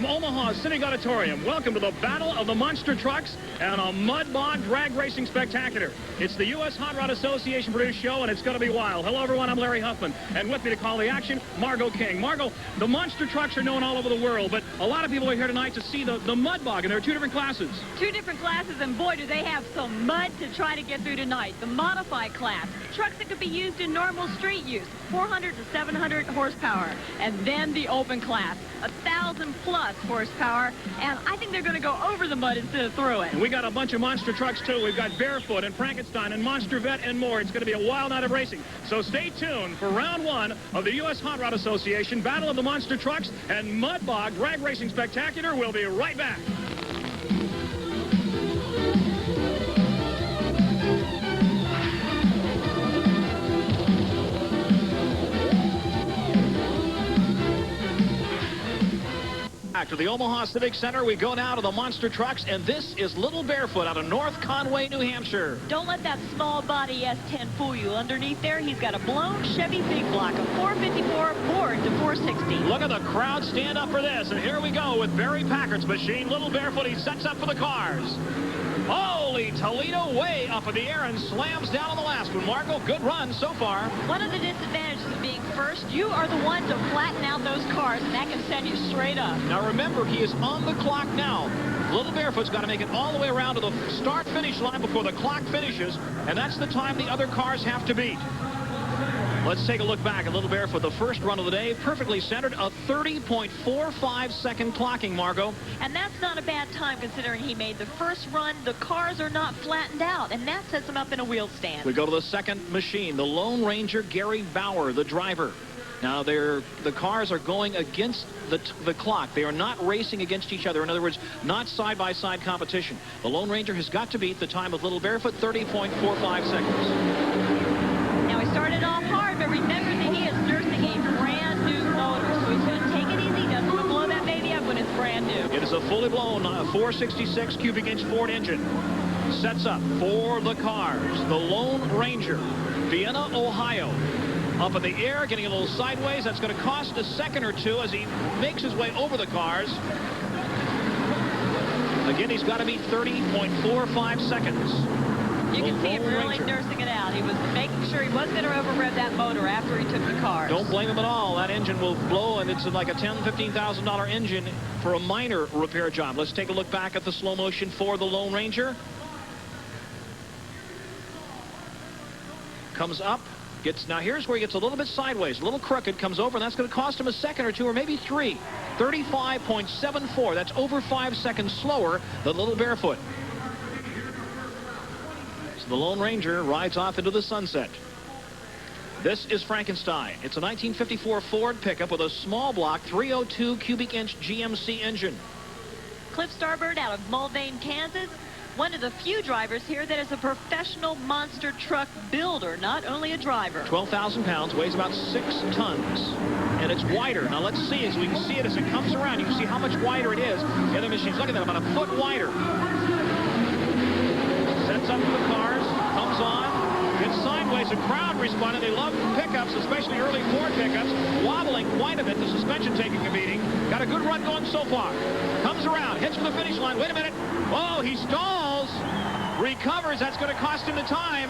From Omaha Civic Auditorium, welcome to the Battle of the Monster Trucks and a Mud Bog Drag Racing Spectacular. It's the U.S. Hot Rod Association produced show, and it's going to be wild. Hello, everyone. I'm Larry Huffman, and with me to call the action, Margot King. Margot, the Monster Trucks are known all over the world, but a lot of people are here tonight to see the Mud Bog, and there are two different classes. Two different classes, and boy, do they have some mud to try to get through tonight. The modified class, trucks that could be used in normal street use, 400 to 700 horsepower. And then the open class, 1,000+ horsepower, and I think they're going to go over the mud instead of through it. And we got a bunch of monster trucks, too. We've got Barefoot and Frankenstein and Monster Vet and more. It's going to be a wild night of racing. So stay tuned for round one of the U.S. Hot Rod Association Battle of the Monster Trucks and Mud Bog Drag Racing Spectacular. We'll be right back. Back to the Omaha Civic Center, we go now to the Monster Trucks, and this is Little Barefoot out of North Conway, New Hampshire. Don't let that small body S10 fool you. Underneath there, he's got a blown Chevy big block, a 454 Ford to 460. Look at the crowd stand up for this, and here we go with Barry Packard's machine. Little Barefoot, he sets up for the cars. Holy Toledo, way up in the air and slams down on the last one. Margot, good run so far. One of the disadvantages of being first, you are the one to flatten out those cars, and that can send you straight up. Now remember, he is on the clock now. Little Barefoot's got to make it all the way around to the start-finish line before the clock finishes, and that's the time the other cars have to beat. Let's take a look back at Little Barefoot. The first run of the day, perfectly centered, a 30.45 second clocking, Margot. And that's not a bad time considering he made the first run. The cars are not flattened out, and that sets him up in a wheel stand. We go to the second machine, the Lone Ranger Gary Bauer, the driver. Now, the cars are going against the clock. They are not racing against each other. In other words, not side-by-side competition. The Lone Ranger has got to beat the time of Little Barefoot, 30.45 seconds. Now, he started off hard, but remember that he is nursing a brand new motor, so he's going to take it easy. Doesn't want to blow that baby up when it's brand new. It is a fully blown 466 cubic inch Ford engine. Sets up for the cars. The Lone Ranger, Vienna, Ohio. Up in the air, getting a little sideways. That's going to cost a second or two as he makes his way over the cars. Again, he's got to beat 30.45 seconds. You can see him really nursing it out. He was making sure he wasn't going to over-rev that motor after he took the cars. Don't blame him at all. That engine will blow, and it's like a $10,000, $15,000 engine for a minor repair job. Let's take a look back at the slow motion for the Lone Ranger. Comes up. Now here's where he gets a little bit sideways, a little crooked, comes over, and that's going to cost him a second or two, or maybe three. 35.74. That's over 5 seconds slower than Little Barefoot. So the Lone Ranger rides off into the sunset. This is Frankenstein. It's a 1954 Ford pickup with a small block 302 cubic inch GMC engine. Cliff Starbird out of Mulvane, Kansas. One of the few drivers here that is a professional monster truck builder, not only a driver. 12,000 pounds, weighs about 6 tons, and it's wider. Now let's see, as we can see it as it comes around, you can see how much wider it is. The other machine's, look at that, about a foot wider. Sets up for the cars, comes on, gets sideways. The crowd responded. They love pickups, especially early Ford pickups, wobbling quite a bit, the suspension taking a beating. Got a good run going so far. Comes around, hits for the finish line. Wait a minute. Oh, he stalls. Recovers. That's going to cost him the time.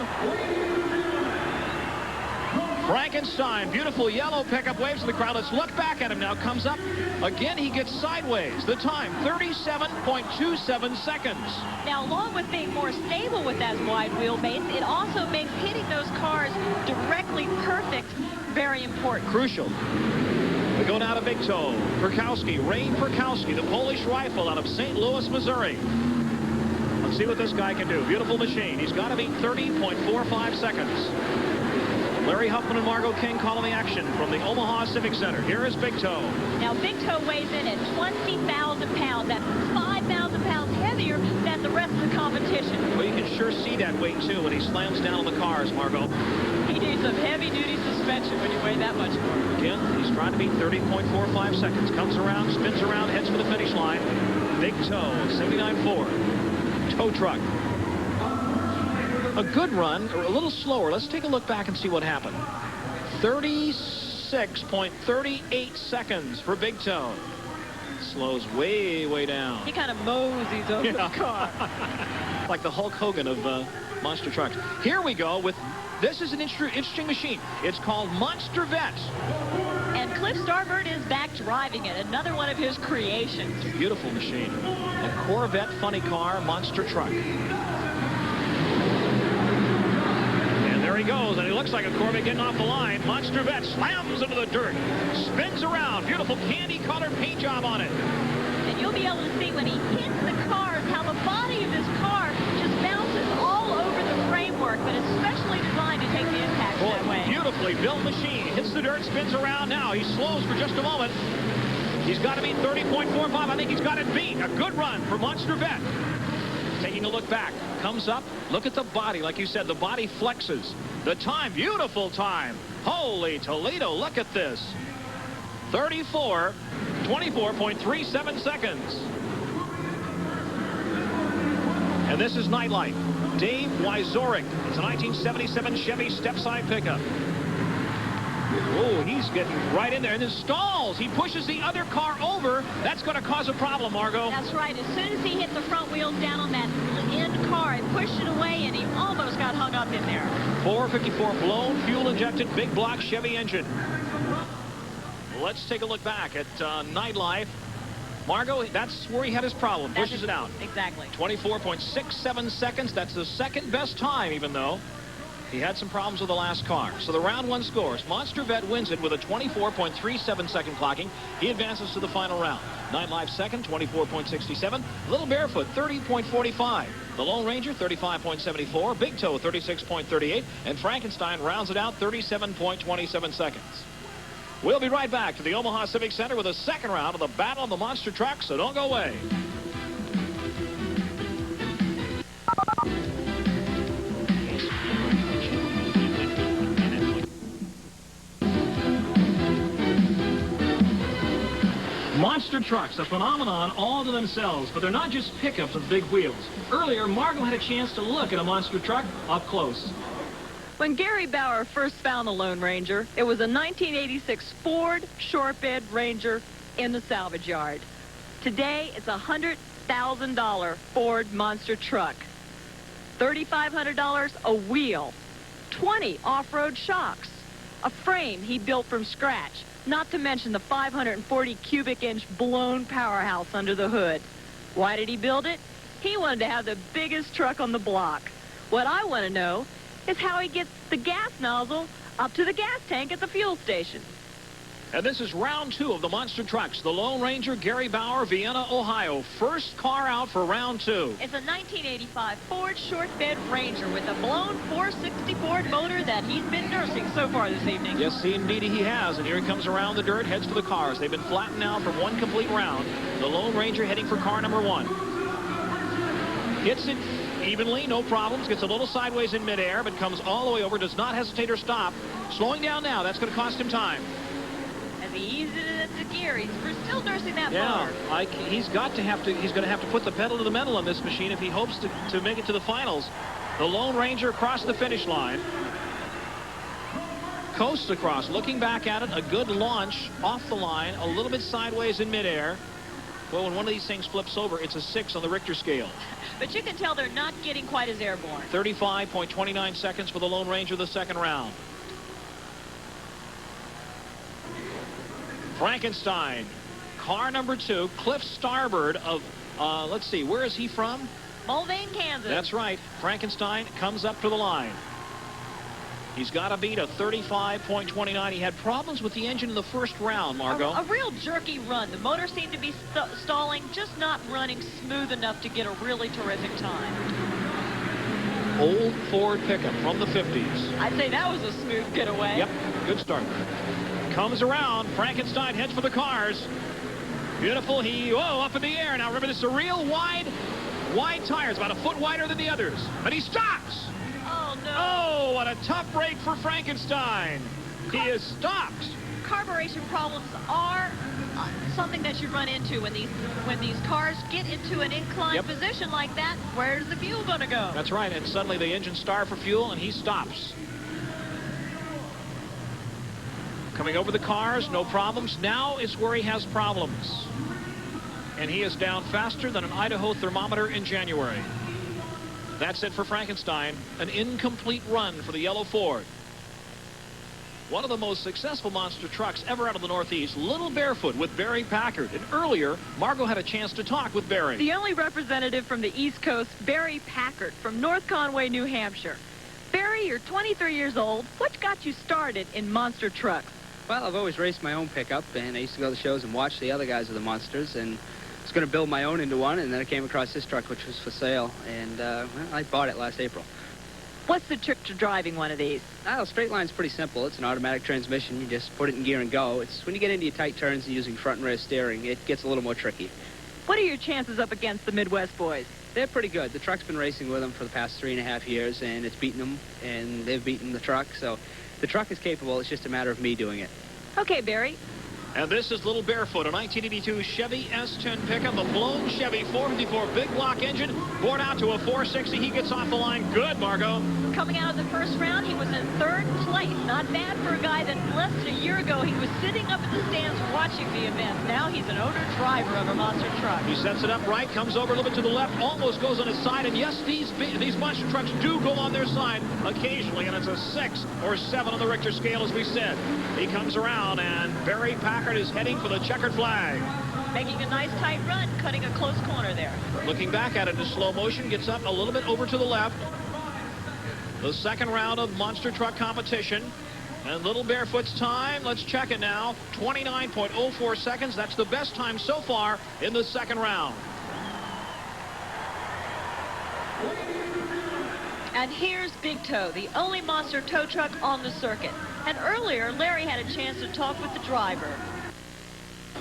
Frankenstein, beautiful yellow pickup, waves to the crowd. Let's look back at him now. Comes up. Again, he gets sideways. The time, 37.27 seconds. Now, along with being more stable with that wide wheelbase, it also makes hitting those cars directly perfect very important. Crucial. We go now to Big Toe. Perkowski, Ray Perkowski, the Polish rifle out of St. Louis, Missouri. Let's see what this guy can do. Beautiful machine. He's got to beat 30.45 seconds. Larry Huffman and Margot King calling the action from the Omaha Civic Center. Here is Big Toe. Now, Big Toe weighs in at 20,000 pounds. That's 5,000 pounds heavier than the rest of the competition. Well, you can sure see that weight, too, when he slams down on the cars, Margot. He needs some heavy-duty suspension when you weigh that much more. Again, he's trying to beat 30.45 seconds. Comes around, spins around, heads for the finish line. Big Toe, 79 Ford. Tow truck. A good run, or a little slower. Let's take a look back and see what happened. 36.38 seconds for Big Toe. Slows way down. He kind of moseys over the car. Like the Hulk Hogan of monster trucks. Here we go with, this is an interesting machine. It's called Monster Vet. And Cliff Starbird is back driving it, another one of his creations. Beautiful machine. A Corvette funny car monster truck. And there he goes, and he looks like a Corvette getting off the line. Monster Vet slams into the dirt, spins around, beautiful candy-colored paint job on it. And you'll be able to see when he hits the cars how the body of this car just bounces all over the framework, but it's specially designed to take the impact that way. Beautifully built machine. Hits the dirt, spins around now. He slows for just a moment. He's got to beat 30.45. I think he's got it beat. A good run for Monster Vet. Taking a look back. Comes up. Look at the body. Like you said, the body flexes. The time, beautiful time. Holy Toledo, look at this. 24.37 seconds. And this is Nightlife. Dave Wyzorek. It's a 1977 Chevy step-side pickup. Oh, he's getting right in there. And it stalls. He pushes the other car over. That's going to cause a problem, Margot. That's right. As soon as he hit the front wheels down on that end car, he pushed it away, and he almost got hung up in there. 454 blown, fuel-injected, big block Chevy engine. Let's take a look back at Nightlife. Margot, that's where he had his problem. Pushes it out. Exactly. 24.67 seconds. That's the second best time, even though he had some problems with the last car. So the round one scores. Monster Vet wins it with a 24.37 second clocking. He advances to the final round. Nightlife second, 24.67. Little Barefoot, 30.45. The Lone Ranger, 35.74. Big Toe, 36.38. And Frankenstein rounds it out, 37.27 seconds. We'll be right back to the Omaha Civic Center with a second round of the Battle of the Monster Trucks, so don't go away. Monster trucks, a phenomenon all to themselves, but they're not just pickups with big wheels. Earlier, Margot had a chance to look at a monster truck up close. When Gary Bauer first found the Lone Ranger, it was a 1986 Ford short bed Ranger in the salvage yard. Today, it's a $100,000 Ford monster truck. $3,500 a wheel, 20 off-road shocks, a frame he built from scratch, not to mention the 540 cubic inch blown powerhouse under the hood. Why did he build it? He wanted to have the biggest truck on the block. What I want to know is how he gets the gas nozzle up to the gas tank at the fuel station. And this is round two of the monster trucks. The Lone Ranger, Gary Bauer, Vienna, Ohio. First car out for round two. It's a 1985 Ford short bed Ranger with a blown 460 Ford motor that he's been nursing so far this evening. Yes, indeed he has. And here he comes around the dirt, heads for the cars. They've been flattened now for one complete round. The Lone Ranger heading for car number one. Hits it evenly, no problems. Gets a little sideways in midair, but comes all the way over. Does not hesitate or stop. Slowing down now. That's going to cost him time. As he eases it into gear, we're still nursing that motor. Yeah, he's going to have to put the pedal to the metal on this machine if he hopes to make it to the finals. The Lone Ranger across the finish line. Coasts across, looking back at it. A good launch off the line, a little bit sideways in midair. Well, when one of these things flips over, it's a 6 on the Richter scale. But you can tell they're not getting quite as airborne. 35.29 seconds for the Lone Ranger, the second round. Frankenstein, car number two, Cliff Starbird of, let's see, where is he from? Mulvane, Kansas. That's right. Frankenstein comes up to the line. He's got to beat a 35.29. He had problems with the engine in the first round, Margot. A real jerky run. The motor seemed to be stalling, just not running smooth enough to get a really terrific time. Old Ford pickup from the 50s. I'd say that was a smooth getaway. Yep, good start. Comes around. Frankenstein heads for the cars. Beautiful. Up in the air. Now remember, this is a real wide tires, about a foot wider than the others. But he stops. Oh, no. Oh, what a tough break for Frankenstein. He is stopped. Carburation problems are something that you run into when these cars get into an inclined position like that. Where's the fuel going to go? That's right. And suddenly the engine starts for fuel, and he stops. Coming over the cars, no problems. Now is where he has problems. and he is down faster than an Idaho thermometer in January. That's it for Frankenstein. An incomplete run for the yellow Ford. One of the most successful monster trucks ever out of the Northeast, Little Barefoot with Barry Packard. And earlier, Margot had a chance to talk with Barry. The only representative from the East Coast, Barry Packard from North Conway, New Hampshire. Barry, you're 23 years old. What got you started in monster trucks? Well, I've always raced my own pickup, and I used to go to the shows and watch the other guys with the monsters, and I was going to build my own into one, and then I came across this truck, which was for sale, and well, I bought it last April. What's the trick to driving one of these? Well, straight line's pretty simple. It's an automatic transmission. You just put it in gear and go. It's when you get into your tight turns and using front and rear steering, it gets a little more tricky. What are your chances up against the Midwest boys? They're pretty good. The truck's been racing with them for the past 3.5 years, and it's beaten them, and they've beaten the truck, so the truck is capable. It's just a matter of me doing it. Okay, Barry. And this is Little Barefoot, a 1982 Chevy S10 pickup, a blown Chevy 454 big block engine, bored out to a 460. He gets off the line. Good, Margot. Coming out of the first round, he was in third place. Not bad for a guy that less than a year ago, he was sitting up in the stands watching the event. Now he's an owner driver of a monster truck. He sets it up right, comes over a little bit to the left, almost goes on his side. And yes, these monster trucks do go on their side occasionally, and it's a 6 or 7 on the Richter scale, as we said. He comes around, and Barry Packard is heading for the checkered flag. Making a nice tight run, cutting a close corner there. Looking back at it in slow motion, gets up a little bit over to the left. The second round of monster truck competition. And Little Barefoot's time, let's check it now, 29.04 seconds. That's the best time so far in the second round. And here's Big Toe, the only monster tow truck on the circuit. And earlier, Larry had a chance to talk with the driver.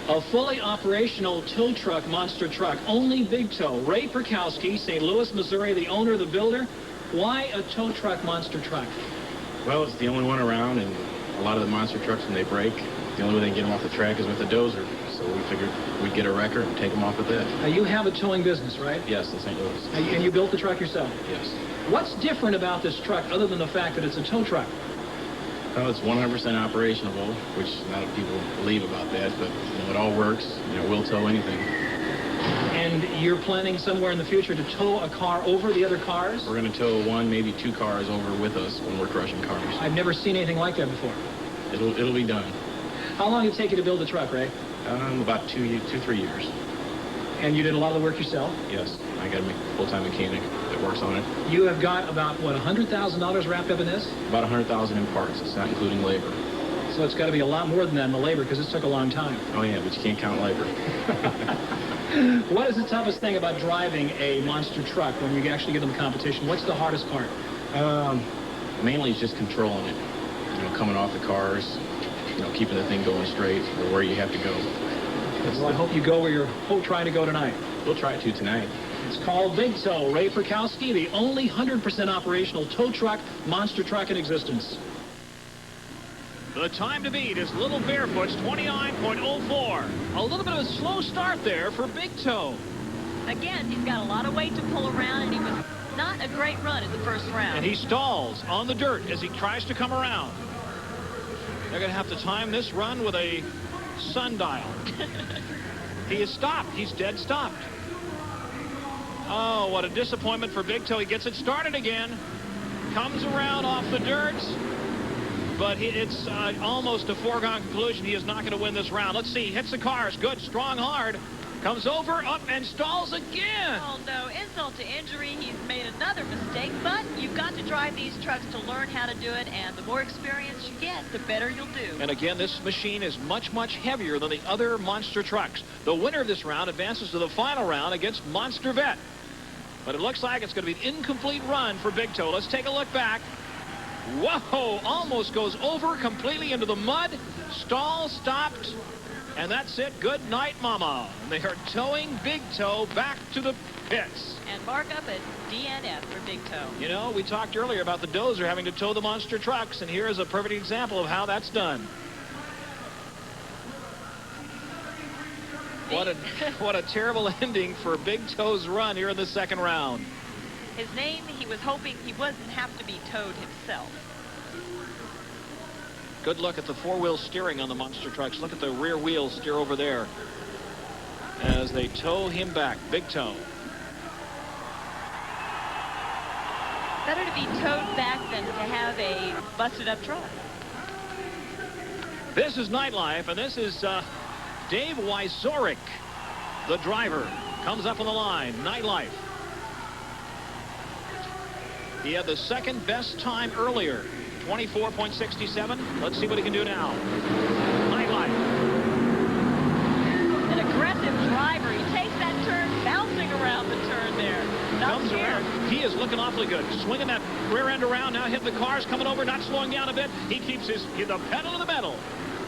A fully operational tow truck, monster truck, only Big Toe. Ray Perkowski, St. Louis, Missouri, the owner, the builder. Why a tow truck, monster truck? Well, it's the only one around, and a lot of the monster trucks, when they break, the only way they can get them off the track is with a dozer. So we figured we'd get a wrecker and take them off with that. Now, you have a towing business, right? Yes, in St. Louis. And you built the truck yourself? Yes. What's different about this truck other than the fact that it's a tow truck? Well, it's 100% operational, which a lot of people believe about that, but it all works. We'll tow anything. And you're planning somewhere in the future to tow a car over the other cars? We're going to tow 1, maybe 2 cars over with us when we're crushing cars. I've never seen anything like that before. It'll be done. How long did it take you to build the truck, Ray? About 3 years. And you did a lot of the work yourself? Yes. I got a full-time mechanic that works on it. You have got about, what, $100,000 wrapped up in this? About $100,000 in parts. It's not including labor. So it's got to be a lot more than that in the labor, because this took a long time. Oh, yeah, but you can't count labor. What is the toughest thing about driving a monster truck when you actually get in the competition? What's the hardest part? Mainly it's just controlling it. Coming off the cars, keeping the thing going straight or where you have to go. Well, I hope you go where you're trying to go tonight. We'll try to tonight. It's called Big Toe. Ray Perkowski, the only 100% operational tow truck, monster truck in existence. The time to beat is Little Barefoot's 29.04. A little bit of a slow start there for Big Toe. Again, he's got a lot of weight to pull around, and he was not a great run in the first round. And he stalls on the dirt as he tries to come around. They're going to have to time this run with a sundial. He is stopped. He's dead stopped. Oh, what a disappointment for Big Toe. He gets it started again. Comes around off the dirt. But it's almost a foregone conclusion. He is not going to win this round. Let's see. Hits the cars. Good. Strong, hard. Comes over, up, and stalls again. Oh, no. Insult to injury. He's made another mistake. But you've got to drive these trucks to learn how to do it. And the more experience you get, the better you'll do. And again, this machine is much, much heavier than the other monster trucks. The winner of this round advances to the final round against Monster Vet. But it looks like it's going to be an incomplete run for Big Toe. Let's take a look back. Whoa, almost goes over completely into the mud. Stall, stopped, and that's it. Good night, Mama. And they are towing Big Toe back to the pits. And mark up a DNF for Big Toe. We talked earlier about the dozer having to tow the monster trucks, and here is a perfect example of how that's done. What a terrible ending for Big Toe's run here in the second round. His name, he was hoping he wouldn't have to be towed himself. Good look at the four-wheel steering on the monster trucks. Look at the rear wheels steer over there. as they tow him back. Big tow. Better to be towed back than to have a busted up truck. This is Nightlife, and this is Dave Wyzorek, the driver. Comes up on the line. Nightlife. He had the second best time earlier, 24.67. Let's see what he can do now. Nightlife. An aggressive driver. He takes that turn, bouncing around the turn there. Comes around. He is looking awfully good. Swinging that rear end around. Now hitting the cars. Coming over. Not slowing down a bit. He keeps the pedal to the metal.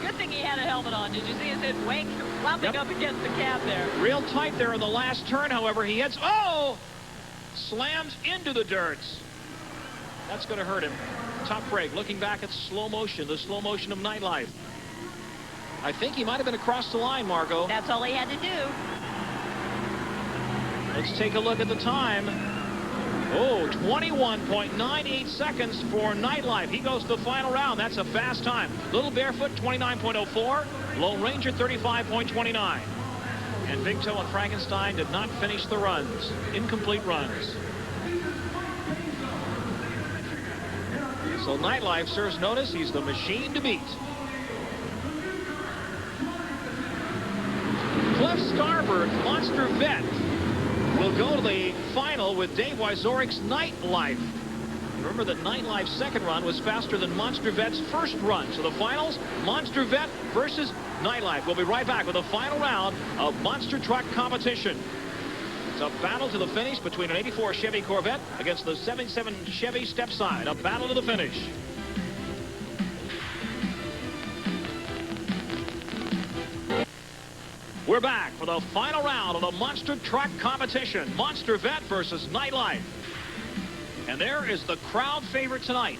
Good thing he had a helmet on. Did you see his head wake, flopping up against the cab there? Real tight there in the last turn, however. He hits. Oh! Slams into the dirt. That's going to hurt him. Tough break. Looking back at slow motion. The slow motion of Nightlife. I think he might have been across the line, Margot. That's all he had to do. Let's take a look at the time. Oh, 21.98 seconds for Nightlife. He goes to the final round. That's a fast time. Little Barefoot, 29.04. Lone Ranger, 35.29. And Big Toe and Frankenstein did not finish the runs. Incomplete runs. So Nightlife serves notice. He's the machine to beat. Cliff Starboard, Monster Vet, will go to the final with Dave Wyzorek's Nightlife. Remember that Nightlife's second run was faster than Monster Vet's first run. So the finals, Monster Vet versus Nightlife. We'll be right back with the final round of monster truck competition. It's a battle to the finish between an 84 Chevy Corvette against the 77 Chevy Stepside. A battle to the finish. We're back for the final round of the monster truck competition. Monster Vet versus Nightlife. And there is the crowd favorite tonight.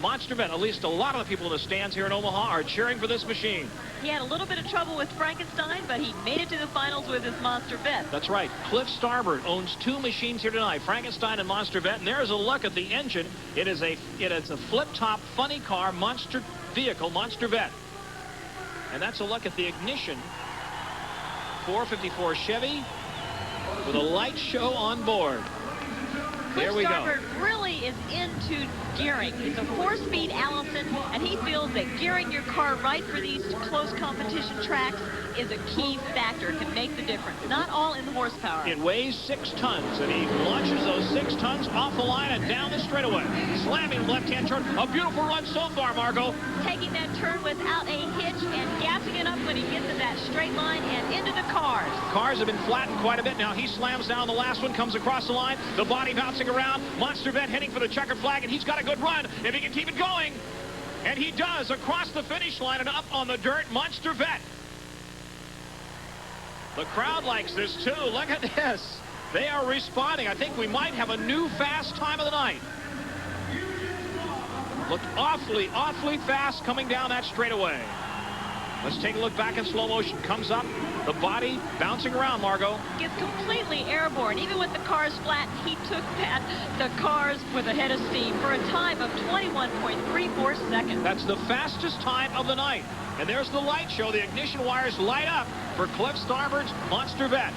Monster Vet. At least a lot of the people in the stands here in Omaha are cheering for this machine. He had a little bit of trouble with Frankenstein, but he made it to the finals with his Monster Vet. That's right. Cliff Starboard owns two machines here tonight, Frankenstein and Monster Vet. And there's a look at the engine. It is a flip-top funny car monster vehicle, Monster Vet. And that's a look at the ignition. 454 Chevy with a light show on board. There we go. Cliff Starboard really is into gearing. He's a 4-speed Allison, and he feels that gearing your car right for these close competition tracks is a key factor. It can make the difference. Not all in the horsepower. It weighs 6 tons, and he launches those 6 tons off the line and down the straightaway. Slamming left-hand turn. A beautiful run so far, Margot. Taking that turn without a hitch and gassing it up when he gets in that straight line and into the cars. Cars have been flattened quite a bit now. He slams down the last one, comes across the line. The body bouncing around. Monster Vet heading for the checkered flag, and he's got a good run if he can keep it going. And he does across the finish line and up on the dirt. Monster Vet. The crowd likes this too. Look at this. They are responding. I think we might have a new fast time of the night. Looked awfully, awfully fast coming down that straightaway. Let's take a look back in slow motion. Comes up, the body bouncing around, Margot. Gets completely airborne. Even with the cars flat, he took the cars with a head of steam for a time of 21.34 seconds. That's the fastest time of the night. And there's the light show. The ignition wires light up for Cliff Starboard's Monster Vet.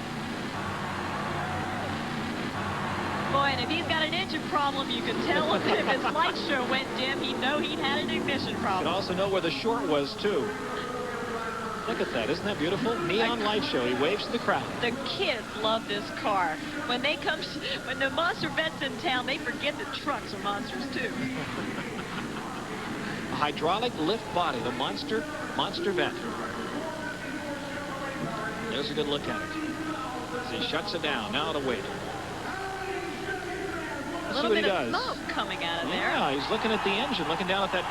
Boy, and if he's got an engine problem, you can tell if his light show went dim, he'd know he'd had an ignition You problem. can also know where the short was, too. Look at that. Isn't that beautiful? Neon light show. He waves to the crowd. The kids love this car. When the Monster Vet's in town, they forget that trucks are monsters, too. A hydraulic lift body, the Monster Vet. There's a good look at it. As he shuts it down. Now to wait. A little bit of smoke coming out of there. Yeah, he's looking at the engine, looking down at that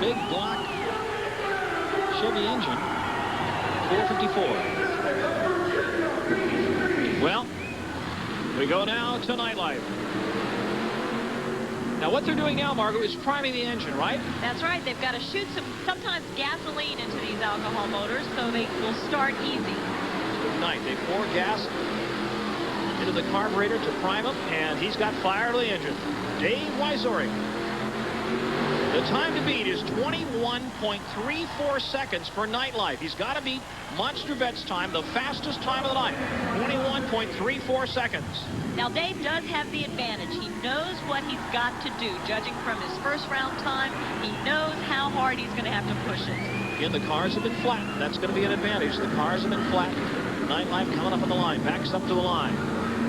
big block Chevy engine. 454. Well, we go now to Nightlife. Now what they're doing now, Margot, is priming the engine, right? That's right. They've got to shoot sometimes gasoline into these alcohol motors so they will start easy. Night. They pour gas into the carburetor to prime him, and he's got fire to the engine. Dave Wyzorek. The time to beat is 21.34 seconds for Nightlife. He's got to beat Monster Vet's time, the fastest time of the night, 21.34 seconds. Now, Dave does have the advantage. He knows what he's got to do. Judging from his first round time, he knows how hard he's going to have to push it. Again, the cars have been flat. That's going to be an advantage. The cars have been flat. Nightlife coming up on the line, backs up to the line.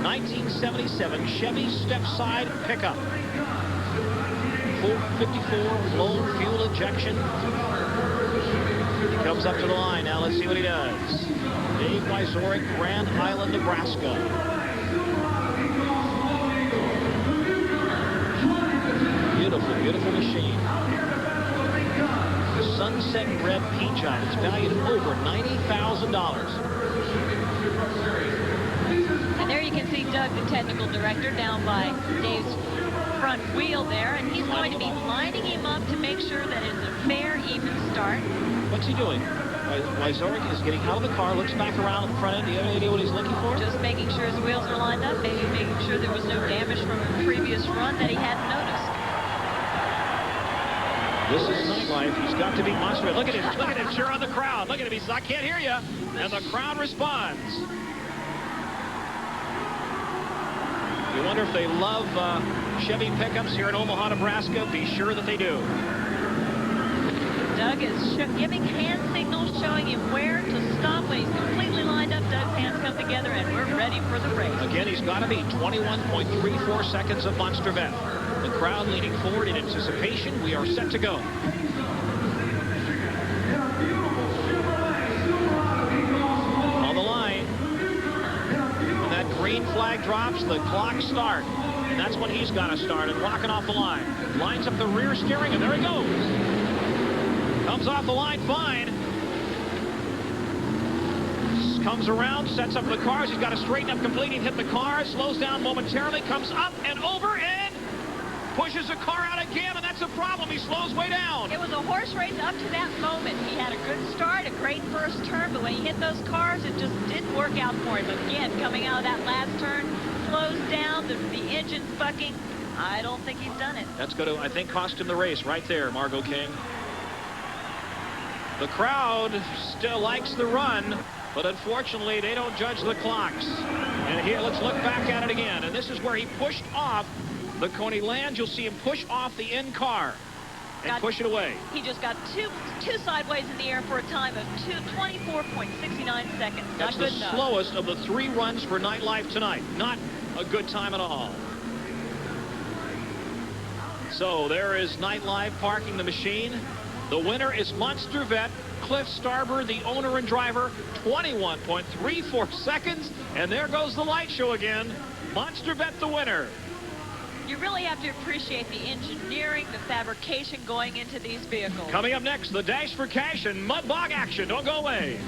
1977 Chevy step-side pickup. 454 low fuel injection. He comes up to the line. Now let's see what he does. Dave Wyzorek, Grand Island, Nebraska. Beautiful, beautiful machine. Sunset red paint job. It's valued at over $90,000. And there you can see Doug, the technical director, down by Dave's front wheel there, and he's going to be lining him up to make sure that it's a fair, even start. What's he doing? Wyzorek is getting out of the car, looks back around at the front end. Do you have any idea what he's looking for? Just making sure his wheels are lined up, maybe making sure there was no damage from a previous run that he hadn't noticed. This is Nightlife. He's got to be Monster. Look at him. Look at him. Cheer on the crowd. Look at him. He says, I can't hear you. And the crowd responds. You wonder if they love Chevy pickups here in Omaha, Nebraska. Be sure that they do. Doug is giving hand signals, showing him where to stop. When he's completely lined up, Doug's hands come together, and we're ready for the race. Again, he's got to be 21.34 seconds of Monster Vet. The crowd leaning forward in anticipation. We are set to go. On the line. When that green flag drops, the clock starts. And that's when he's got to start and walking off the line. Lines up the rear steering, and there he goes. Comes off the line fine. Comes around, sets up the cars. He's got to straighten up completely, hit the car, slows down momentarily, comes up and over, and pushes the car out again, and that's a problem. He slows way down. It was a horse race up to that moment. He had a good start, a great first turn, but when he hit those cars, it just didn't work out for him. Again, coming out of that last turn, slows down, the engine's bucking. I don't think he's done it. That's going to, I think, cost him the race right there, Margot King. The crowd still likes the run, but unfortunately, they don't judge the clocks. And here, let's look back at it again. And this is where he pushed off the Coney Land. You'll see him push off the end car and push it away. He just got two sideways in the air for a time of 24.69 seconds. That's the slowest of the 3 runs for Nightlife tonight. Not a good time at all. So there is Nightlife parking the machine. The winner is Monster Vet, Cliff Starber, the owner and driver, 21.34 seconds. And there goes the light show again. Monster Vet, the winner. You really have to appreciate the engineering, the fabrication going into these vehicles. Coming up next, the Dash for Cash and Mud Bog action. Don't go away.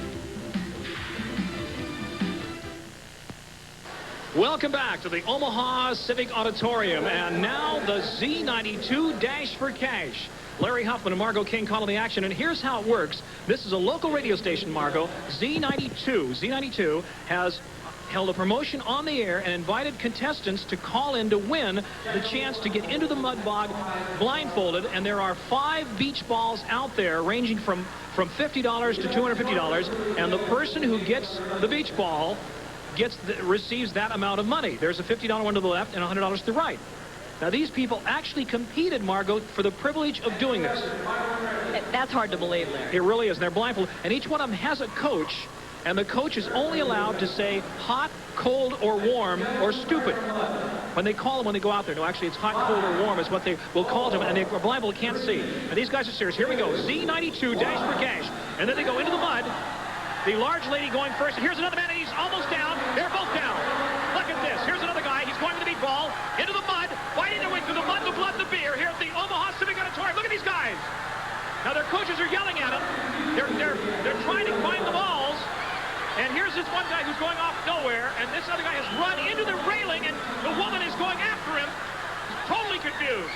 Welcome back to the Omaha Civic Auditorium. And now the Z92 Dash for Cash. Larry Huffman and Margot King calling the action. And here's how it works. This is a local radio station, Margot. Z92 has held a promotion on the air and invited contestants to call in to win the chance to get into the mud bog blindfolded. And there are 5 beach balls out there ranging from $50 to $250. And the person who gets the beach ball receives that amount of money. There's a $50 one to the left and $100 to the right. Now, these people actually competed, Margot, for the privilege of doing this. That's hard to believe, Larry. It really is. And they're blindfolded. And each one of them has a coach. And the coach is only allowed to say hot, cold, or warm, or stupid. When they call them when they go out there. No, actually, it's hot, cold, or warm is what they will call them. And they are blindfolded, can't see. And these guys are serious. Here we go. Z92 Dash for Cash. And then they go into the mud. The large lady going first. And here's another man, and he's almost down. They're both down. Look at this. Here's another guy. He's going to the beach ball. Into the mud. Fighting their way through the mud, the blood, the beer here at the Omaha Civic Auditorium. Look at these guys. Now, their coaches are yelling at them. They're trying to find the balls. And here's this one guy who's going off nowhere, and this other guy has run into the railing, and the woman is going after him. Totally confused.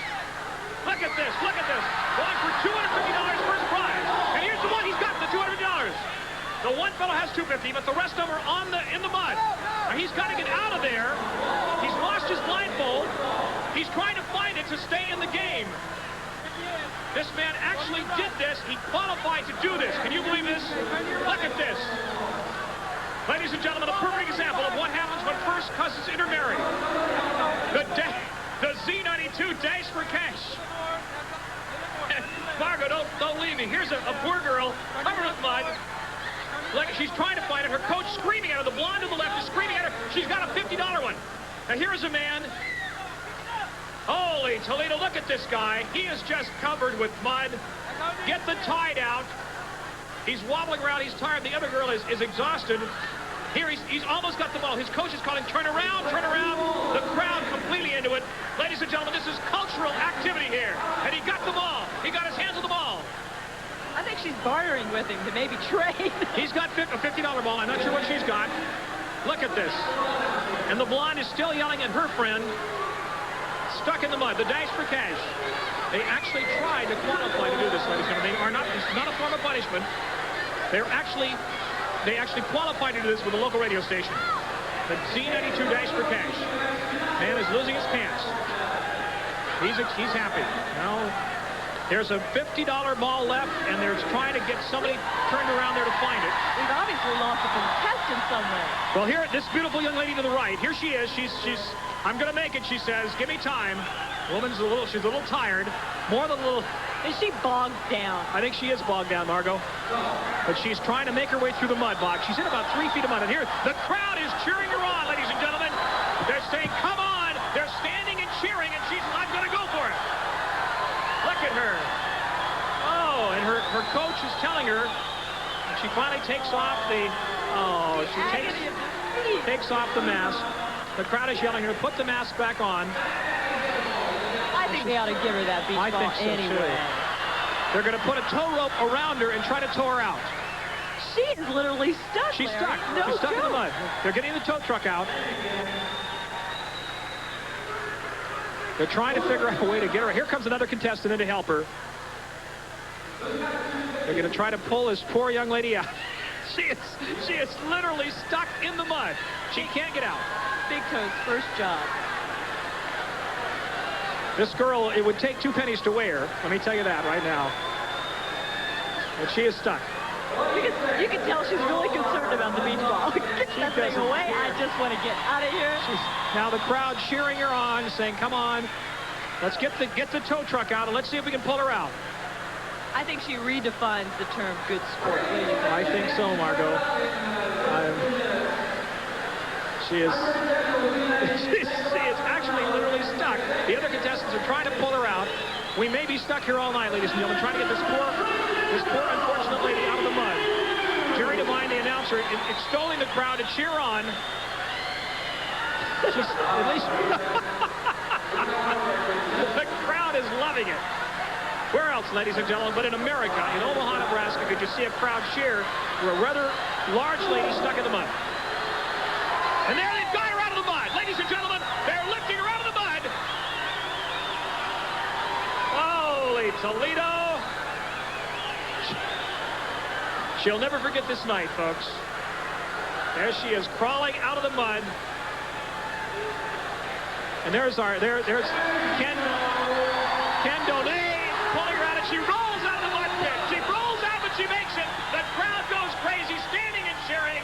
Look at this. Look at this. Going for $250 first prize. And here's the one. He's got the $250. The one fellow has $250, but the rest of them are in the mud. Now, he's got to get out of there. He's lost his blindfold. He's trying to find it to stay in the game. This man actually did this. He qualified to do this. Can you believe this? Look at this. Ladies and gentlemen, a perfect example of what happens when first cousins intermarry. The Z92 dash for cash. Margo, don't leave me. Here's a poor girl covered with mud. Look, she's trying to find it. Her coach screaming at her. The blonde on the left is screaming at her. She's got a $50 one. Now here's a man. Holy Toledo, look at this guy. He is just covered with mud. Get the tide out. He's wobbling around. He's tired. The other girl is exhausted. Here, he's almost got the ball. His coach is calling, turn around, turn around. The crowd completely into it. Ladies and gentlemen, this is cultural activity here. And he got the ball. He got his hands on the ball. I think she's bartering with him to maybe trade. He's got a $50 ball. I'm not sure what she's got. Look at this. And the blonde is still yelling at her friend. Stuck in the mud. The dash for cash. They actually tried to qualify to do this, ladies and gentlemen. It's not a form of punishment. They actually qualified to do this with a local radio station. The Z92 dash for cash. Man is losing his pants. He's happy. Now, there's a $50 ball left, and they're trying to get somebody turned around there to find it. We've obviously lost a contestant somewhere. Well, here, this beautiful young lady to the right, here she is. She's I'm going to make it, she says. Give me time. She's a little tired. More than a little. Is she bogged down? I think she is bogged down, Margo. But she's trying to make her way through the mud box. She's in about 3 feet of mud. And here, the crowd is cheering her on, ladies and gentlemen. They're saying, come on. They're standing and cheering, and she's not going to go for it. Look at her. Oh, and her coach is telling her. She finally takes off the. Oh, she takes off the mask. The crowd is yelling at her, put the mask back on. I think they ought to give her that beach ball think so anyway. Too. They're going to put a tow rope around her and try to tow her out. She is literally stuck. She's Larry. stuck. No She's stuck joke. in the mud. They're getting the tow truck out. They're trying to figure out a way to get her. Here comes another contestant in to help her. They're going to try to pull this poor young lady out. She is literally stuck in the mud. She can't get out. Big Toe's first job. This girl, it would take 2 pennies to weigh her. Let me tell you that right now. And she is stuck. You can tell she's really concerned about the beach ball. Get that thing away. I just want to get out of here. Now the crowd cheering her on, saying, come on, let's get the tow truck out, and let's see if we can pull her out. I think she redefines the term good sport. What do you think? I think so, Margo. She is actually literally stuck. The other contestants are trying to pull her out. We may be stuck here all night, ladies and gentlemen, trying to get this poor unfortunate lady out of the mud. Jerry Devine, the announcer, extolling the crowd to cheer on. Just at least the crowd is loving it. Where else, ladies and gentlemen, but in America, in Omaha, Nebraska, could you see a crowd cheer for a rather large lady stuck in the mud? And there they've got her out of the mud. Ladies and gentlemen, they're lifting her out of the mud. Holy Toledo. She'll never forget this night, folks. There she is, crawling out of the mud. And there's Ken Donay pulling her out, and she rolls out of the mud pit. She rolls out, but she makes it. The crowd goes crazy, standing and cheering.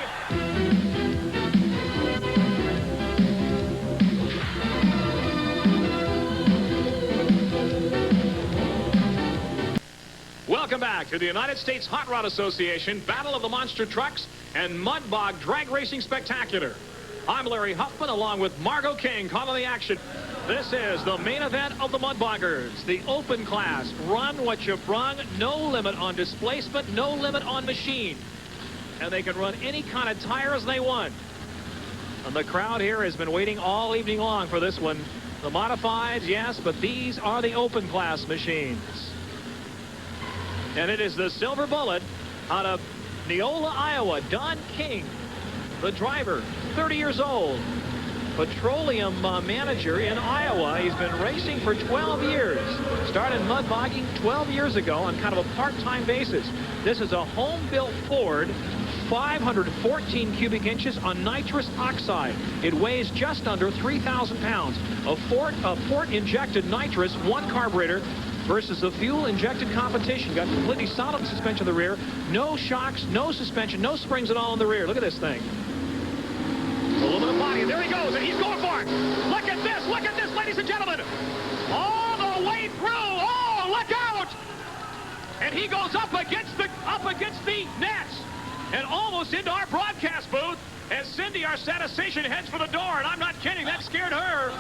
Welcome back to the United States Hot Rod Association Battle of the Monster Trucks and Mud Bog Drag Racing Spectacular. I'm Larry Huffman along with Margo King calling the action. This is the main event of the Mud Boggers, the open class. Run what you brung, no limit on displacement, no limit on machine. And they can run any kind of tires they want. And the crowd here has been waiting all evening long for this one. The modifieds, yes, but these are the open class machines. And it is the Silver Bullet out of Neola, Iowa, Don King, the driver, 30 years old, petroleum manager in Iowa. He's been racing for 12 years. Started mud bogging 12 years ago on kind of a part-time basis. This is a home-built Ford, 514 cubic inches on nitrous oxide. It weighs just under 3,000 pounds. A Ford injected nitrous, one carburetor, versus the fuel-injected competition. Got completely solid suspension of the rear. No shocks, no suspension, no springs at all in the rear. Look at this thing. Aluminum body, and there he goes, and he's going for it. Look at this, ladies and gentlemen. All the way through. Oh, look out! And he goes up against the nets and almost into our broadcast booth as Cindy, our statistician, heads for the door. And I'm not kidding, that scared her.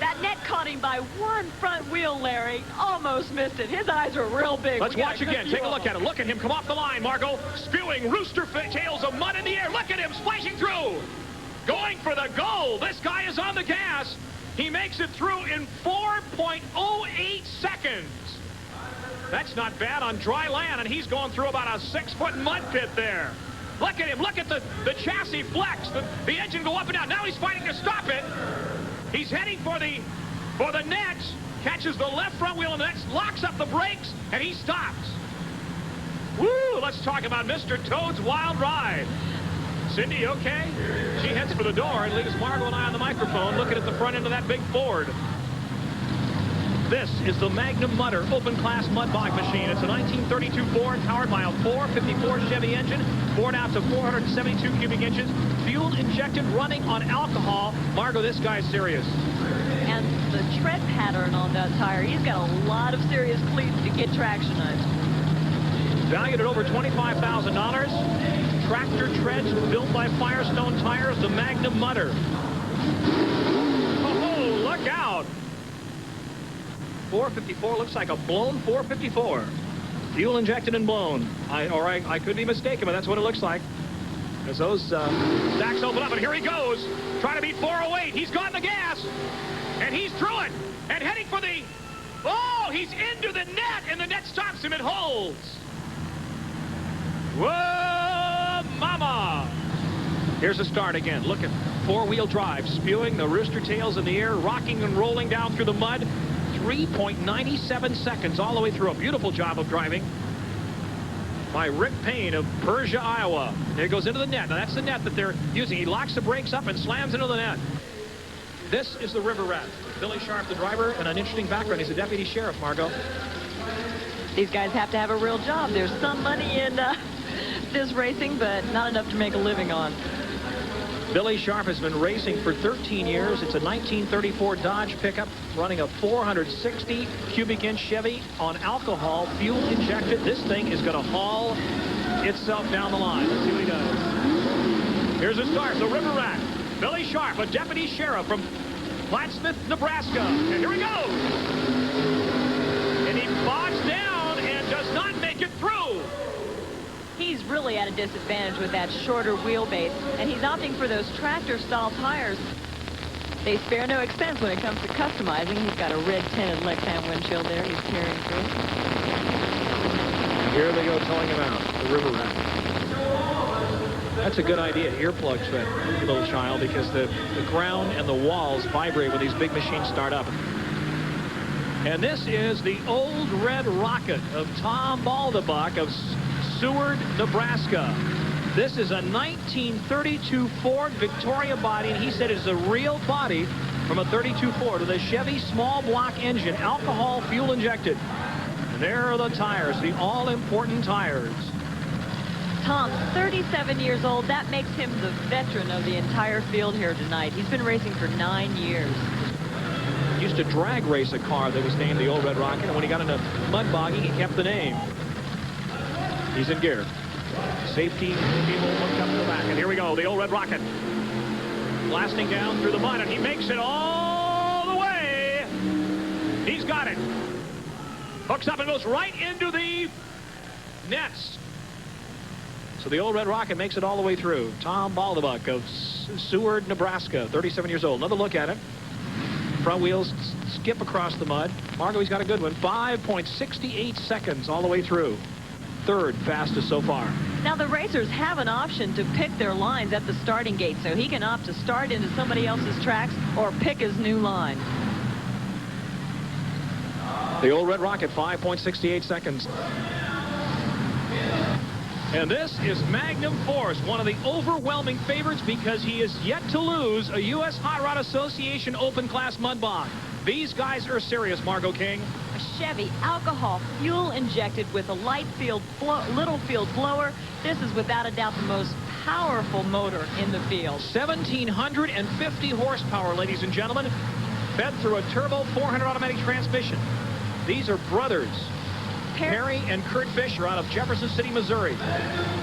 That net caught him by one front wheel, Larry. Almost missed it. His eyes were real big. Let's watch again. Take a look at him. Look at him come off the line, Margot. Spewing rooster tails of mud in the air. Look at him splashing through. Going for the goal. This guy is on the gas. He makes it through in 4.08 seconds. That's not bad on dry land, and he's going through about a 6-foot mud pit there. Look at him. Look at the chassis flex. The engine go up and down. Now he's fighting to stop it. He's heading for the nets. Catches the left front wheel of the nets, locks up the brakes, and he stops. Woo! Let's talk about Mr. Toad's wild ride. Cindy, okay? She heads for the door and leaves Margot and I on the microphone looking at the front end of that big Ford. This is the Magnum Mudder open class mud bog machine. It's a 1932 Ford powered by a 454 Chevy engine, bored out to 472 cubic inches, fuel injected, running on alcohol. Margot, this guy's serious. And the tread pattern on that tire, he's got a lot of serious cleats to get traction on. Valued at over $25,000. Tractor treads built by Firestone Tires, the Magnum Mudder. Oh, look out. 454 looks like a blown 454. Fuel injected and blown. I could be mistaken, but that's what it looks like. As those stacks open up, and here he goes. Trying to beat 408. He's got the gas. And he's through it. And heading for the... Oh, he's into the net, and the net stops him. It holds. Whoa, mama. Here's the start again. Look at four-wheel drive, spewing the rooster tails in the air, rocking and rolling down through the mud. 3.97 seconds all the way through. A beautiful job of driving by Rick Payne of Persia, Iowa. There it goes into the net. Now that's the net that they're using. He locks the brakes up and slams into the net. This is the River Rat. Billy Sharp, the driver, and an interesting background. He's a deputy sheriff, Margot. These guys have to have a real job. There's some money in this racing, but not enough to make a living on. Billy Sharp has been racing for 13 years. It's a 1934 Dodge pickup running a 460 cubic inch Chevy on alcohol, fuel injected. This thing is going to haul itself down the line. Let's see what he does. Here's the start, the River Rat. Billy Sharp, a deputy sheriff from Plattsmouth, Nebraska. And here he goes. And he bogs down and does not make it through. He's really at a disadvantage with that shorter wheelbase, and he's opting for those tractor-style tires. They spare no expense when it comes to customizing. He's got a red tinted Lexan windshield there. He's carrying through. Here they go towing him out, the River Rat. That's a good idea, earplugs for that little child, because the ground and the walls vibrate when these big machines start up. And this is the Old Red Rocket of Tom Baldabuck of Seward, Nebraska. This is a 1932 Ford Victoria body, and he said it's a real body from a 32 Ford with a Chevy small block engine, alcohol fuel injected. And there are the tires, the all-important tires. Tom, 37 years old. That makes him the veteran of the entire field here tonight. He's been racing for 9 years. He used to drag race a car that was named the Old Red Rocket, and when he got into mud bogging, he kept the name. He's in gear. Safety people hooked up to the back. And here we go, the Old Red Rocket. Blasting down through the mud, and he makes it all the way. He's got it. Hooks up and goes right into the nets. So the Old Red Rocket makes it all the way through. Tom Baldabuck of Seward, Nebraska, 37 years old. Another look at it. Front wheels skip across the mud. Margot, he's got a good one. 5.68 seconds all the way through. Third fastest so far. Now the racers have an option to pick their lines at the starting gate, so he can opt to start into somebody else's tracks or pick his new line. The Old Red Rocket, 5.68 seconds. And this is Magnum Force, one of the overwhelming favorites because he is yet to lose a U.S. Hot Rod Association Open Class Mud Bog. These guys are serious, Margot King. A Chevy alcohol fuel injected with a little field blower. This is without a doubt the most powerful motor in the field. 1,750 horsepower, ladies and gentlemen, fed through a turbo 400 automatic transmission. These are brothers, Perry and Kurt Fisher, out of Jefferson City, Missouri.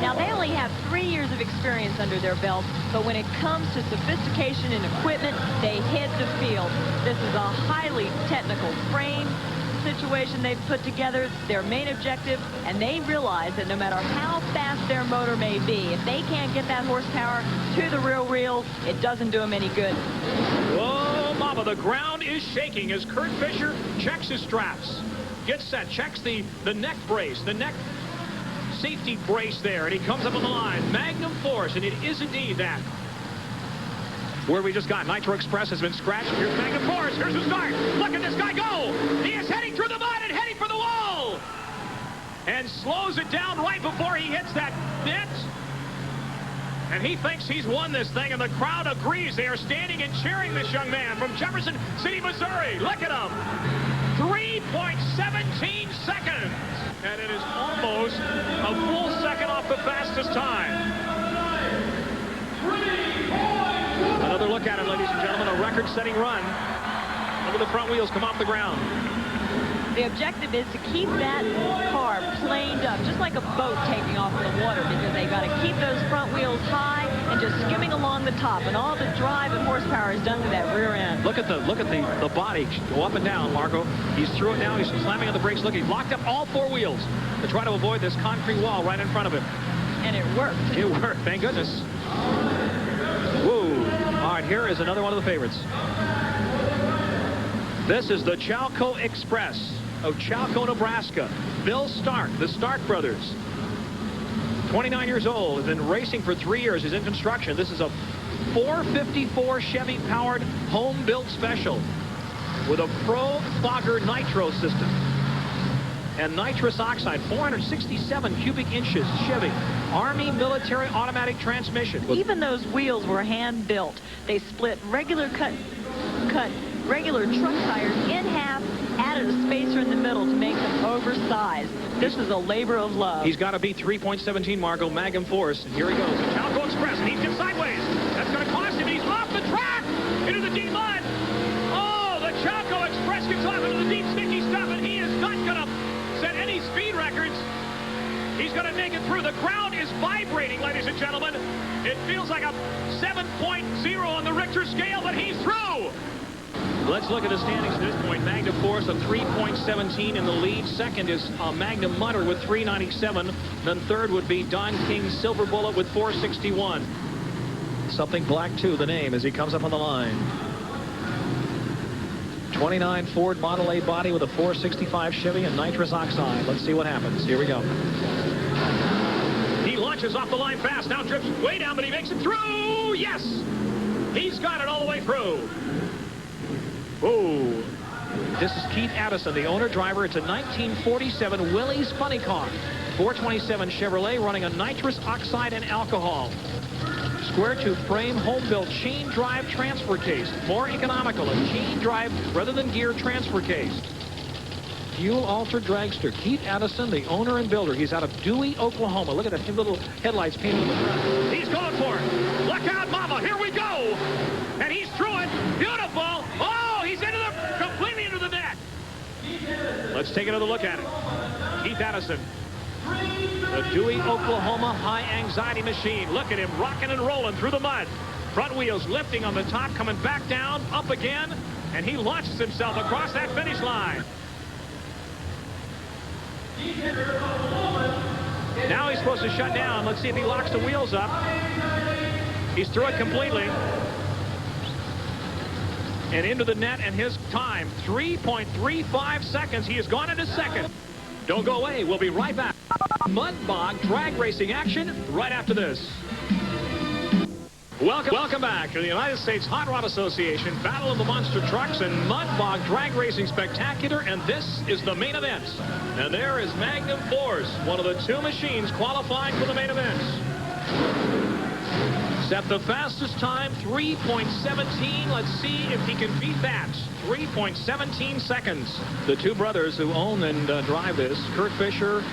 Now, they only have 3 years of experience under their belt, but when it comes to sophistication and equipment, they hit the field. This is a highly technical frame situation they've put together, their main objective, and they realize that no matter how fast their motor may be, if they can't get that horsepower to the rear wheel, it doesn't do them any good. Whoa, mama, the ground is shaking as Kurt Fisher checks his straps. Gets set, checks the neck brace, the neck safety brace there, and he comes up on the line. Magnum Force, and it is indeed that. Where we just got, Nitro Express has been scratched. Here's Magnum Force. Here's the start. Look at this guy go. He is heading through the mud and heading for the wall. And slows it down right before he hits that net. And he thinks he's won this thing, and the crowd agrees. They are standing and cheering this young man from Jefferson City, Missouri. Look at him. 3.17 seconds. And it is almost a full second off the fastest time. Another look at it, ladies and gentlemen, a record-setting run. Look at the front wheels come off the ground. The objective is to keep that car planed up, just like a boat taking off in the water, because they got to keep those front wheels high and just skimming along the top, and all the drive and horsepower is done to that rear end. Look at the body go up and down, Marco. He's through it now. He's slamming on the brakes. Look, he's locked up all four wheels to try to avoid this concrete wall right in front of him. And it worked. It worked, thank goodness. Whoa. All right, here is another one of the favorites. This is the Chalco Express of Chalco, Nebraska. Bill Stark, the Stark brothers. 29 years old, has been racing for 3 years. He's in construction. This is a 454 Chevy-powered home-built special with a Pro Fogger nitro system and nitrous oxide, 467 cubic inches Chevy. Army military automatic transmission. Even those wheels were hand-built. They split regular regular truck tires in half, added a spacer in the middle to make them oversized. This is a labor of love. He's got to beat 3.17 Marco Magnum Force. And here he goes. The Chalco Express, and he's just sideways. That's going to cost him. He's off the track into the deep mud. Oh, the Chalco Express gets off into the deep, sticky stuff, and he is not going to set any speed records. He's going to make it through. The ground is vibrating, ladies and gentlemen. It feels like a 7.0 on the Richter scale, but he's through. Let's look at the standings at this point. Magnum Force of 3.17 in the lead. Second is Magnum Mutter with 3.97. Then third would be Don King Silver Bullet with 4.61. Something Black 2, the name, as he comes up on the line. 29 Ford Model A body with a 465 Chevy and nitrous oxide. Let's see what happens. Here we go. He launches off the line fast. Now drifts way down, but he makes it through. Yes! He's got it all the way through. Oh, this is Keith Addison, the owner-driver. It's a 1947 Willys Funny Car. 427 Chevrolet running a nitrous oxide and alcohol. Square tube frame, home-built chain drive transfer case. More economical, a chain drive rather than gear transfer case. Fuel-altered dragster. Keith Addison, the owner and builder. He's out of Dewey, Oklahoma. Look at the little headlights painted on the front. He's going for it. Look out, mama. Here we go. And he's through it. Beautiful. Oh, he's completely into the net. Let's take another look at it. Keith Addison. The Dewey, Oklahoma high-anxiety machine. Look at him rocking and rolling through the mud. Front wheels lifting on the top, coming back down, up again, and he launches himself across that finish line. Now he's supposed to shut down. Let's see if he locks the wheels up. He's through it completely. And into the net, and his time, 3.35 seconds. He has gone into second. Don't go away. We'll be right back. Mud Bog drag racing action right after this. Welcome back to the United States Hot Rod Association Battle of the Monster Trucks and Mud Bog Drag Racing Spectacular, and this is the main event. And there is Magnum Force, one of the two machines qualifying for the main event. Set the fastest time, 3.17. Let's see if he can beat that. 3.17 seconds. The two brothers who own and drive this, Kurt Fisher,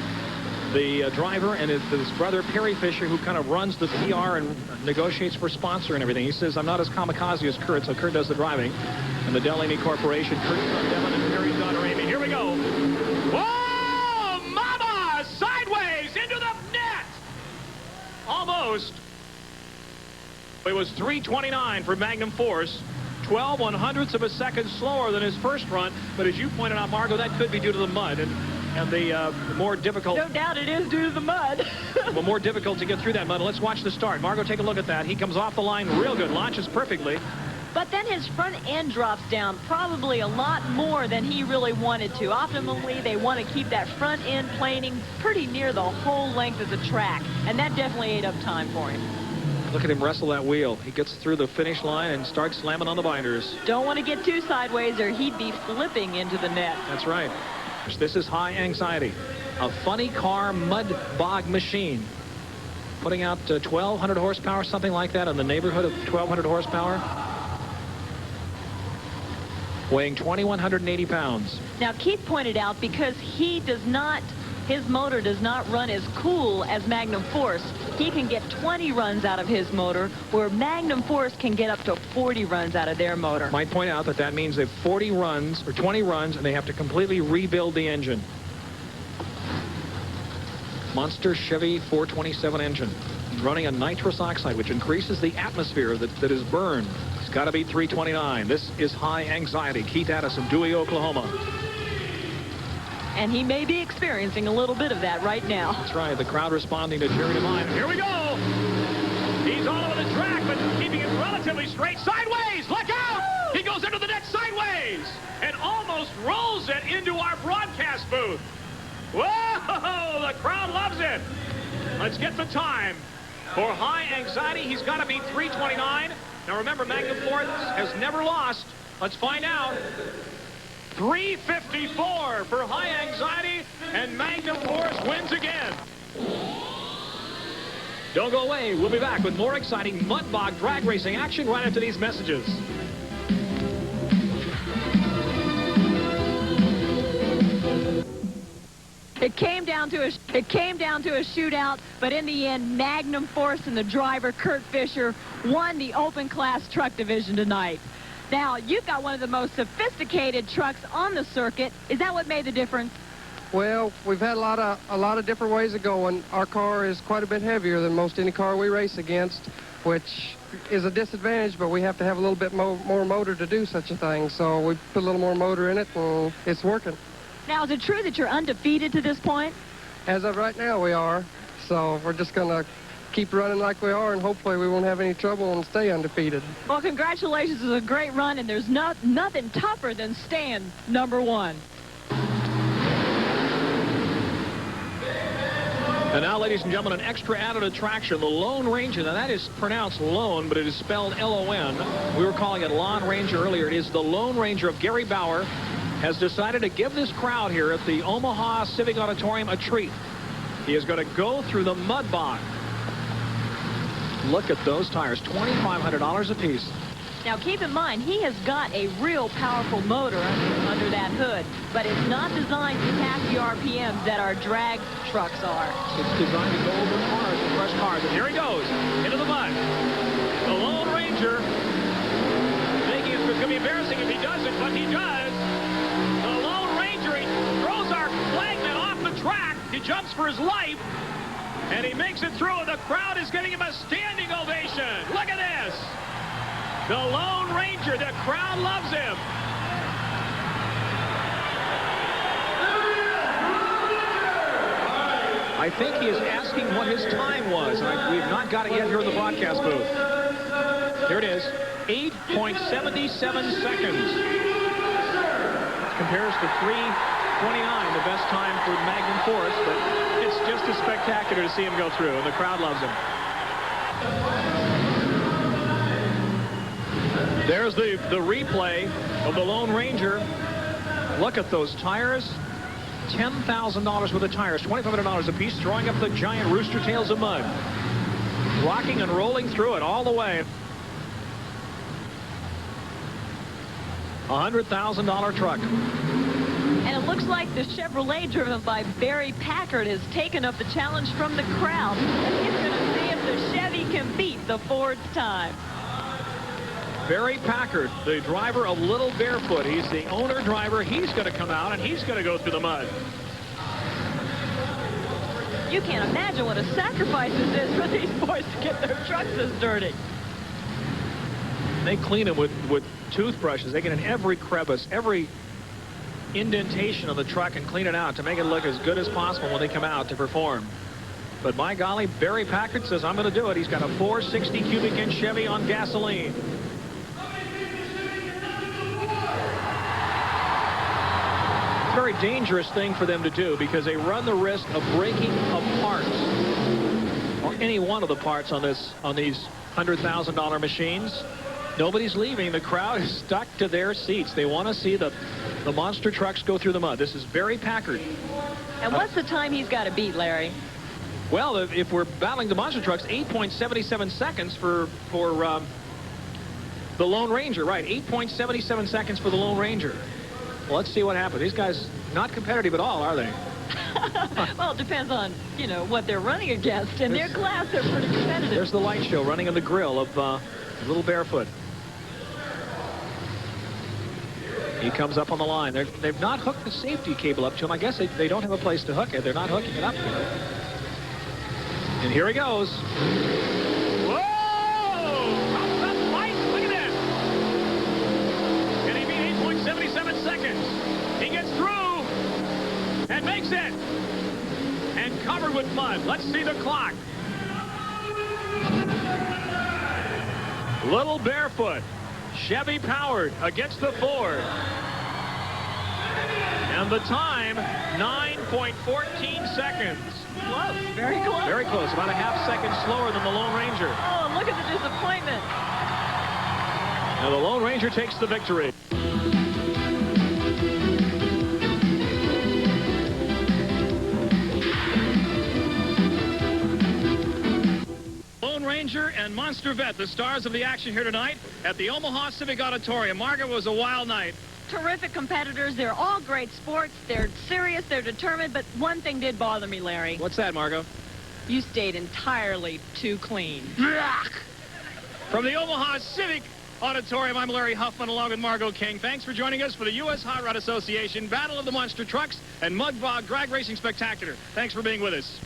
the driver, and his brother Perry Fisher, who kind of runs the PR and negotiates for sponsor and everything. He says, I'm not as kamikaze as Kurt, so Kurt does the driving. And the Delaney Corporation, Kurt's son Devin and Perry's daughter Amy. Here we go. Whoa, mama! Sideways into the net! Almost. It was 3:29 for Magnum Force. 12 1/100ths of a second slower than his first run. But as you pointed out, Margot, that could be due to the mud. And the more difficult... No doubt it is due to the mud. Well, more difficult to get through that mud. Let's watch the start. Margot, take a look at that. He comes off the line real good. Launches perfectly. But then his front end drops down probably a lot more than he really wanted to. Optimally, they want to keep that front end planing pretty near the whole length of the track. And that definitely ate up time for him. Look at him wrestle that wheel. He gets through the finish line and starts slamming on the binders. Don't want to get too sideways or he'd be flipping into the net. That's right. This is High Anxiety, a funny car mud bog machine. Putting out 1,200 horsepower, something like that, in the neighborhood of 1,200 horsepower. Weighing 2,180 pounds. Now, Keith pointed out because his motor does not run as cool as Magnum Force. He can get 20 runs out of his motor, where Magnum Force can get up to 40 runs out of their motor. Might point out that that means they have 40 runs or 20 runs, and they have to completely rebuild the engine. Monster Chevy 427 engine, running a nitrous oxide, which increases the atmosphere that is burned. It's got to beat 329. This is High Anxiety. Keith Addison, Dewey, Oklahoma. And he may be experiencing a little bit of that right now. That's right. The crowd responding to Jerry Devine. Here we go. He's all over the track, but keeping it relatively straight. Sideways. Look out. He goes into the net sideways and almost rolls it into our broadcast booth. Whoa. The crowd loves it. Let's get the time. For High Anxiety, he's got to beat 329. Now, remember, Magnum Force has never lost. Let's find out. 3:54 for High Anxiety, and Magnum Force wins again. Don't go away. We'll be back with more exciting mud bog drag racing action right after these messages. It came down to a shootout, but in the end, Magnum Force and the driver, Kurt Fisher, won the open class truck division tonight. Now, you've got one of the most sophisticated trucks on the circuit. Is that what made the difference? Well, we've had a lot of different ways of going. Our car is quite a bit heavier than most any car we race against, which is a disadvantage, but we have to have a little bit more motor to do such a thing. So we put a little more motor in it, and it's working. Now, is it true that you're undefeated to this point? As of right now, we are. So we're just going to keep running like we are, and hopefully we won't have any trouble and stay undefeated. Well, congratulations. It was a great run, and there's nothing tougher than staying #1. And now, ladies and gentlemen, an extra added attraction, the Lone Ranger. Now, that is pronounced Lone, but it is spelled L-O-N. We were calling it Lone Ranger earlier. It is the Lone Ranger of Gary Bauer. Has decided to give this crowd here at the Omaha Civic Auditorium a treat. He is going to go through the mud bog. Look at those tires, $2,500 a piece. Now, keep in mind, he has got a real powerful motor under that hood, but it's not designed to pass the RPMs that our drag trucks are. It's designed to go over cars and crush cars. And here he goes, into the mud. The Lone Ranger, thinking it's going to be embarrassing if he doesn't, but he does. The Lone Ranger, he throws our flagman off the track. He jumps for his life, and he makes it through, and the crowd is giving him a standing ovation. Look at this. The Lone Ranger, the crowd loves him. I think he is asking what his time was, and we've not got it yet here in the broadcast booth. Here it is, 8.77 seconds. Compares to 3:29, the best time for Magnum Force, but it's just as spectacular to see him go through, and the crowd loves him. There's the replay of the Lone Ranger. Look at those tires. $10,000 worth of tires, $2,500 a piece, throwing up the giant rooster tails of mud. rocking and rolling through it all the way. $100,000 truck. And it looks like the Chevrolet driven by Barry Packard has taken up the challenge from the crowd. He's going to see if the Chevy can beat the Ford's time. Barry Packard, the driver of Little Barefoot. He's the owner driver. He's going to come out and he's going to go through the mud. You can't imagine what a sacrifice this is for these boys to get their trucks this dirty. They clean them with toothbrushes. They get in every crevice, every indentation of the truck and clean it out to make it look as good as possible when they come out to perform. But my golly, Barry Packard says, I'm going to do it. He's got a 460 cubic inch Chevy on gasoline. It's a very dangerous thing for them to do because they run the risk of breaking apart or any one of the parts on these $100,000 machines. Nobody's leaving. The crowd is stuck to their seats. They want to see the monster trucks go through the mud. This is Barry Packard. And what's the time he's got to beat, Larry? Well, if we're battling the monster trucks, 8.77 seconds for the Lone Ranger. Right, 8.77 seconds for the Lone Ranger. Well, let's see what happens. These guys not competitive at all, are they? Well, it depends on, you know, what they're running against. In their class, they're pretty competitive. There's the light show running on the grill of Little Barefoot. He comes up on the line. They've not hooked the safety cable up to him. I guess they don't have a place to hook it. They're not hooking it up here. And here he goes. Whoa! Up, fight. Look at this. And he beat 8.77 seconds. He gets through and makes it. And covered with mud. Let's see the clock. Little Barefoot, Chevy powered against the Ford. And the time, 9.14 seconds. Close, very close. Very close, about a half second slower than the Lone Ranger. Oh, look at the disappointment. Now the Lone Ranger takes the victory. Lone Ranger and Monster Vet, the stars of the action here tonight at the Omaha Civic Auditorium. Margaret, was a wild night. Terrific competitors. They're all great sports. They're serious. They're determined. But one thing did bother me, Larry. What's that, Margot? You stayed entirely too clean. From the Omaha Civic Auditorium, I'm Larry Huffman along with Margot King. Thanks for joining us for the U.S. Hot Rod Association Battle of the Monster Trucks and Mud Bog Drag Racing Spectacular. Thanks for being with us.